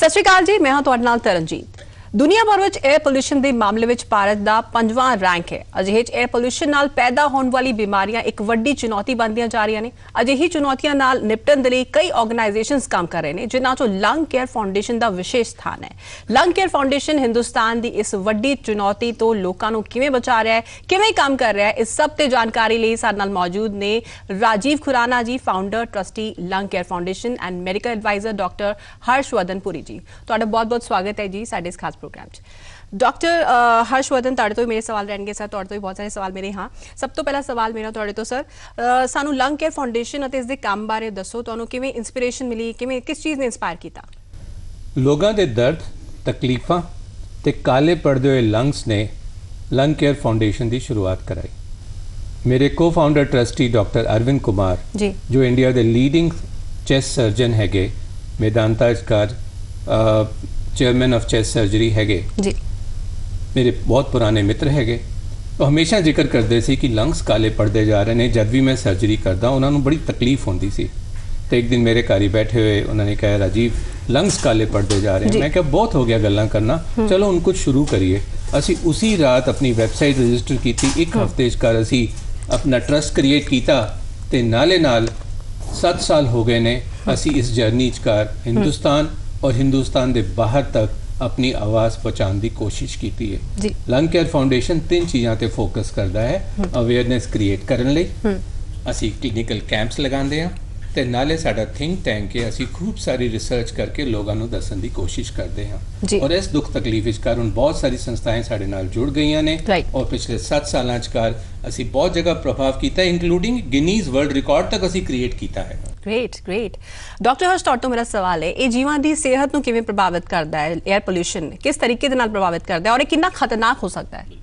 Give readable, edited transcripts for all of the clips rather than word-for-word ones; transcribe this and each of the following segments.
सत श्री अकाल जी, मैं हाँ तुहाडे नाल तरनजीत। दुनिया भर में एयर पोल्यूशन के मामले में भारत का 5वां रैंक है। अजिहे एयर पोल्यूशन नाल पैदा होने वाली बीमारियां एक वड्डी चुनौती बनदियां जा रही ने। अजिही चुनौतियां नाल निपटन दे लई कई ऑर्गेनाइजेशंस काम कर रहे हैं, जिन्हां चों लंग केयर फाउंडेशन का विशेष स्थान है। लंग केयर फाउंडेशन हिंदुस्तान की इस वड्डी चुनौती तो लोगों को किवें बचा रहा है, किवें काम कर रहा है, इस सब ते जानकारी लई साडे नाल मौजूद ने Rajiv Khurana ji, founder trustee lung care foundation and medical advisor doctor Harshvardhan Puri ji. तुहाडा बहुत बहुत स्वागत है जी साडे इस खास प्रोग्राम च। डॉक्टर हर्षवर्धन, तुहाडे तो मेरे सवाल रहणगे सर, तुहाडे तो भी बहुत सारे सवाल मेरे। हाँ, सब तो पहला सवाल मेरा तुहाडे तो सर, सानू लंग केयर फाउंडेशन अते इसके काम बारे दसो, तुहानू किवें इंस्पिरेशन मिली, किवें किस चीज़ ने इंस्पायर किया? लोगों के दर्द तकलीफां ते काले पड़दे हुए लंग्स ने लंग केयर फाउंडेशन की शुरुआत कराई। मेरे को founder trustee doctor Arvind Kumar ji, जो इंडिया के लीडिंग चेस्ट सर्जन है, मेदांता इसकार चेयरमैन ऑफ चेस्ट सर्जरी है जी, मेरे बहुत पुराने मित्र है। तो हमेशा जिक्र करते सी कि लंग्स काले पड़ते जा रहे हैं। जब भी मैं सर्जरी करता उन्होंने बड़ी तकलीफ होती सी। तो एक दिन मेरे घर ही बैठे हुए उन्होंने कहा, राजीव लंग्स काले पड़ते जा रहे हैं। मैं क्या बहुत हो गया गल्लां करना, चलो उन कुछ शुरू करिए। असी उसी रात अपनी वैबसाइट रजिस्टर की थी। एक हफ्ते कर असी अपना ट्रस्ट क्रिएट किया ते नाले नाल 7 साल हो गए ने असी इस जर्नी कार हिंदुस्तान और हिंदुस्तान के बाहर तक अपनी आवाज़ पहुँचाने की कोशिश की है। लंग केयर फाउंडेशन 3 चीज़ों पर फोकस करता है। अवेयरनेस क्रिएट करने लई असी क्लीनिकल कैंप्स लगाते हैं ते नाले साडा थिंक टैंक है। असी खूब सारी रिसर्च करके लोगों को दसन की कोशिश करते हैं। और इस दुख तकलीफ कारण बहुत सारी संस्थाएं साडे नाल जुड़ गई ने। और पिछले 7 साल असी बहुत जगह प्रभाव किया, इंक्लूडिंग गिनीज वर्ल्ड रिकॉर्ड तक असी क्रिएट किया है। Great great. डॉक्टर हर्ष, तो मेरा सवाल है, ये जीवां दी सेहत नूं किवें प्रभावित करता है? एयर पोल्यूशन किस तरीके दे नाल प्रभावित करता है और ये कितना खतरनाक हो सकता है?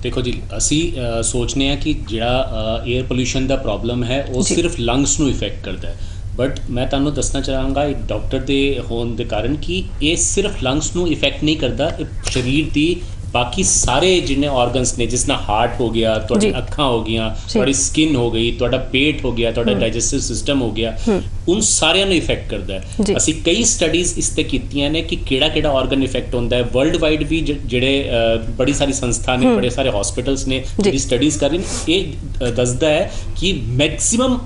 देखो जी, असी सोचने हैं कि जिहड़ा एयर पोल्यूशन का प्रॉब्लम है वो सिर्फ लंग्स नूं इफेक्ट करता है। बट मैं तुहानू दसना चाहांगा एक डॉक्टर के होने के कारण कि ये सिर्फ लंग्स नूं इफेक्ट नहीं करता, शरीर की बाकी सारे जिन्ने ऑर्गनस ने, जिसना हार्ट हो गया, तुहाडी अखां हो गई, तुहाडी स्किन हो गई, तुहाडा पेट हो गया, तुहाडा डाइजेस्टिव सिस्टम हो गया, उन सारिਆਂ ਨੂੰ इफेक्ट करता है। ਅਸੀਂ कई स्टडीज़ इस ते कीतियां ने कि किहड़ा ऑर्गन इफेक्ट होता है। वर्ल्ड वाइड भी जिहड़े बड़ी सारी संस्था ने, बड़े सारे हॉस्पिटल्स ने जिहड़ी स्टडीज़ कर रही ने, ये दसदा है कि मैक्सिमम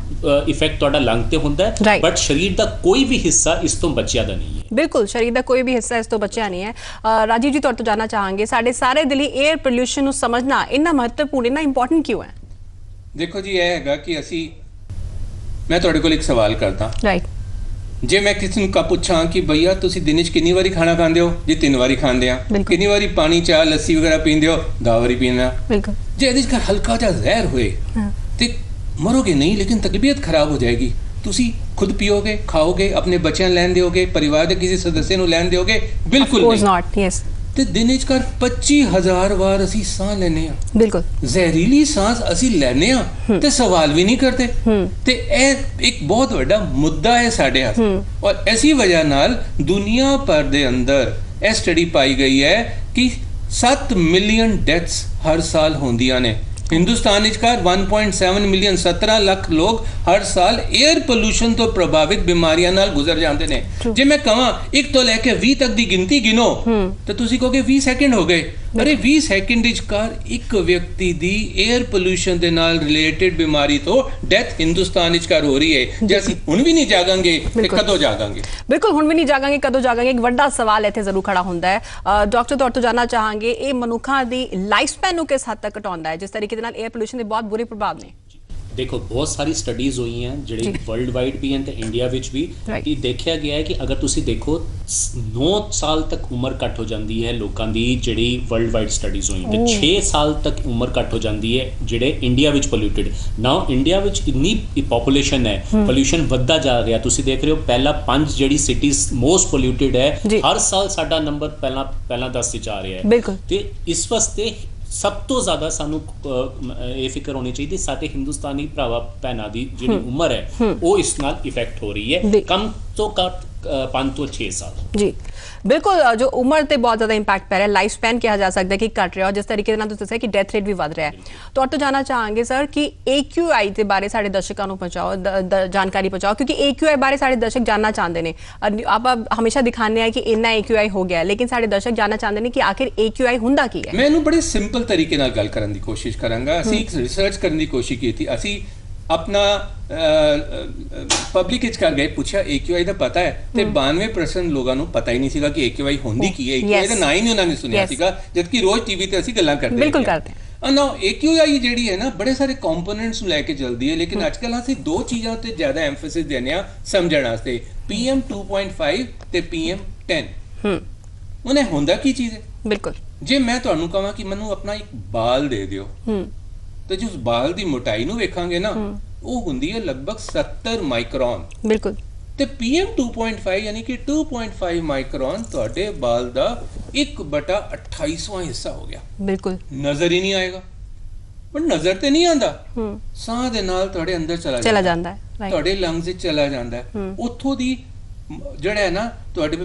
इफेक्ट तुहाडा लंग ते होंदा है, बट शरीर का कोई भी हिस्सा इस तो बचिया दा नहीं है। बिल्कुल, शरीर का कोई भी हिस्सा इस तो बचिया नहीं है। राजीव जी, तुहाडे तो जानना चाहांगे, साडे सारे दिली एयर पोल्यूशन नूं समझना इन्ना महत्वपूर्ण, इन्ना इंपॉर्टेंट क्यों है? देखो जी, यह हैगा कि असी मैं तुहाडे कोल एक सवाल करता। राइट। जे मैं किसी नूं पुछां कि भैया तुसीं दिन च कितनी बारी खाना खांदे हो? जी 3 बारी खांदे आ। कितनी बारी पानी चाह लस्सी वगैरह पींदे हो? 10 बारी पींदा। बिल्कुल। जे इहदे च हल्का जिहा जहर होए ते मरोगे नहीं, लेकिन तबीयत खराब हो जाएगी। तुसी खुद पियोगे, खाओगे, अपने बच्चों लैन दोगे, परिवार के किसी सदस्य नूं लैन दोगे? बिल्कुल नहीं। ते दिन च कर 25,000 बार असी सांस लेने आ। बिल्कुल। जहरीली सांस असी लेने आ ते सवाल भी नहीं करते। ते एक बहुत बड़ा मुद्दा है साडे हाथ। और ऐसी वजह नाल दुनिया भर दे अंदर यह स्टडी पाई गई है कि 7 मिलियन डेथ्स हर साल होंदियां ने। हिंदुस्तान 1.7 मिलियन 17 लाख लोग हर साल एयर पोल्यूशन तो प्रभावित बीमारियां नाल गुजर जाते हैं। जे मैं कहां 1 तो लेके 20 तक की गिनती गिनो तो तुसी कहोगे 20 सेकंड हो गए। अरे 20 सेकंड एक व्यक्ति दी एयर पोल्यूशन दे नाल रिलेटेड बीमारी तो डेथ हिंदुस्तान हो रही है। जे ਅਸੀਂ ਹੁਣ भी नहीं जागांगे ते कदों जागांगे? बिल्कुल, ਹੁਣ भी नहीं जागांगे, कदों जागांगे? एक बड़ा सवाल इत्थे जरूर खड़ा होंदा है। डॉक्टर, तुहाडे तो जानना चाहांगे, ये मनुखा दी लाइफ स्पैन नूं किस हद तक घटाउंदा है, जिस तरीके दे नाल एयर पोल्यूशन दे बहुत बुरे प्रभाव ने? देखो, बहुत सारी स्टडीज़ हुई हैं जिहड़ी वर्ल्ड वाइड भी हैं तो इंडिया विच भी, कि देखा गया है कि अगर तुसी देखो 9 साल तक उम्र घट हो जाती है लोगों की, जिहड़ी वर्ल्ड वाइड स्टडीज़ हुई, तो 6 साल तक उम्र घट हो जाती है जिहड़े India which polluted. Now India which इन्नी पॉपूलेशन है, पोल्यूशन वधदा जा रहा। तुसी देख रहे हो पहला 5 जिहड़ी सिटीज़ मोस्ट पोल्यूटेड है, हर साल साडा नंबर पहला 10 से आ रहा है। तो इस वास्ते सब तो ज़्यादा सानू ये फिक्र होनी चाहिए साडे हिंदुस्तानी भरावां भैणां दी जिहड़ी उम्र है वो इस नाल इफेक्ट हो रही है। कम ਤੋਂ ਘੱਟ 5 ਤੋਂ 6 ਸਾਲ। ਜੀ ਬਿਲਕੁਲ, ਜੋ ਉਮਰ ਤੇ ਬਹੁਤ ਜ਼ਿਆਦਾ ਇੰਪੈਕਟ ਪੈ ਰਿਹਾ, ਲਾਈਫ ਸਪੈਨ ਕਿਹਾ ਜਾ ਸਕਦਾ ਕਿ ਘਟ ਰਿਹਾ, ਔਰ ਜਿਸ ਤਰੀਕੇ ਨਾਲ ਤੁਸੀਂ ਦੱਸਿਆ ਕਿ ਡੈਥ ਰੇਟ ਵੀ ਵੱਧ ਰਿਹਾ ਹੈ। ਤੁਹਾਡੇ ਤੋਂ ਜਾਣਨਾ ਚਾਹਾਂਗੇ ਸਰ ਕਿ AQI ਦੇ ਬਾਰੇ ਸਾਡੇ ਦਰਸ਼ਕਾਂ ਨੂੰ ਪਹੁੰਚਾਓ, ਜਾਣਕਾਰੀ ਪਹੁੰਚਾਓ, ਕਿਉਂਕਿ AQI ਬਾਰੇ ਸਾਡੇ ਦਰਸ਼ਕ ਜਾਣਨਾ ਚਾਹੁੰਦੇ ਨੇ। ਆਪਾਂ ਹਮੇਸ਼ਾ ਦਿਖਾਉਂਦੇ ਆ ਕਿ ਇੰਨਾ AQI ਹੋ ਗਿਆ, ਲੇਕਿਨ ਸਾਡੇ ਦਰਸ਼ਕ ਜਾਣਨਾ ਚਾਹੁੰਦੇ ਨੇ ਕਿ ਆਖਿਰ AQI ਹੁੰਦਾ ਕੀ ਹੈ। ਮੈਂ ਇਹਨੂੰ ਬੜੇ ਸਿੰਪਲ ਤਰੀਕੇ ਨਾਲ ਗੱਲ ਕਰਨ ਦੀ ਕੋਸ਼ਿਸ਼ ਕਰਾਂਗਾ। ਅਸੀਂ ਇੱਕ ਰਿਸਰਚ ਕਰਨ ਦੀ ਕੋਸ਼ਿਸ਼ ਕੀਤੀ। ਅਸੀਂ अपना पब्लिक कर गए, पूछा AQI का पता है, तो 92% लोगों को पता ही नहीं सीगा कि AQI होंदी की है। AQI का ना ही नहीं उन्होंने सुनिया सीगा, जबकि रोज टीवी ते ਅਸੀਂ ਗੱਲਾਂ ਕਰਦੇ ਬਿਲਕੁਲ ਕਰਦੇ ਹਾਂ। ਨਾ AQI ਜਿਹੜੀ ਹੈ ਨਾ ਬੜੇ ਸਾਰੇ ਕੰਪੋਨੈਂਟਸ ਨੂੰ ਲੈ ਕੇ ਚੱਲਦੀ ਹੈ, ਲੇਕਿਨ ਅੱਜਕੱਲ ਅਸੀਂ ਦੋ ਚੀਜ਼ਾਂ ਤੇ ਜ਼ਿਆਦਾ ਐਮਫੈਸਿਸ ਦਿੰਦੇ ਆ ਸਮਝਣ ਵਾਸਤੇ, PM 2.5 ਤੇ PM 10। ਉਹਨੇ ਹੁੰਦਾ ਕੀ ਚੀਜ਼ ਹੈ? ਬਿਲਕੁਲ, ਜੇ ਮੈਂ ਤੁਹਾਨੂੰ ਕਹਾਂ ਕਿ ਮੈਨੂੰ ਆਪਣਾ ਇੱਕ ਬਾਲ ਦੇ ਦਿਓ, ਤੇ ਜਿਸ ਬਾਲ ਦੀ ਮੋਟਾਈ ਨੂੰ ਵੇਖਾਂਗੇ ਨਾ, ਉਹ ਹੁੰਦੀ ਹੈ ਲਗਭਗ 70 ਮਾਈਕਰੋਨ। ਬਿਲਕੁਲ, ਤੇ PM 2.5 ਯਾਨੀ ਕਿ 2.5 ਮਾਈਕਰੋਨ ਤੁਹਾਡੇ ਬਾਲ ਦਾ 1/28ਵਾਂ ਹਿੱਸਾ ਹੋ ਗਿਆ। ਬਿਲਕੁਲ, ਨਜ਼ਰ ਹੀ ਨਹੀਂ ਆਏਗਾ। ਪਰ ਨਜ਼ਰ ਤੇ ਨਹੀਂ ਆਂਦਾ, ਸਾਹ ਦੇ ਨਾਲ ਤੁਹਾਡੇ ਅੰਦਰ ਚਲਾ ਜਾਂਦਾ ਹੈ, ਤੁਹਾਡੇ ਲੰਗਸ ਵਿੱਚ ਚਲਾ ਜਾਂਦਾ ਹੈ। ਉੱਥੋਂ ਦੀ ਜਿਹੜਾ ਹੈ ਨਾ ਤੁਹਾਡੇ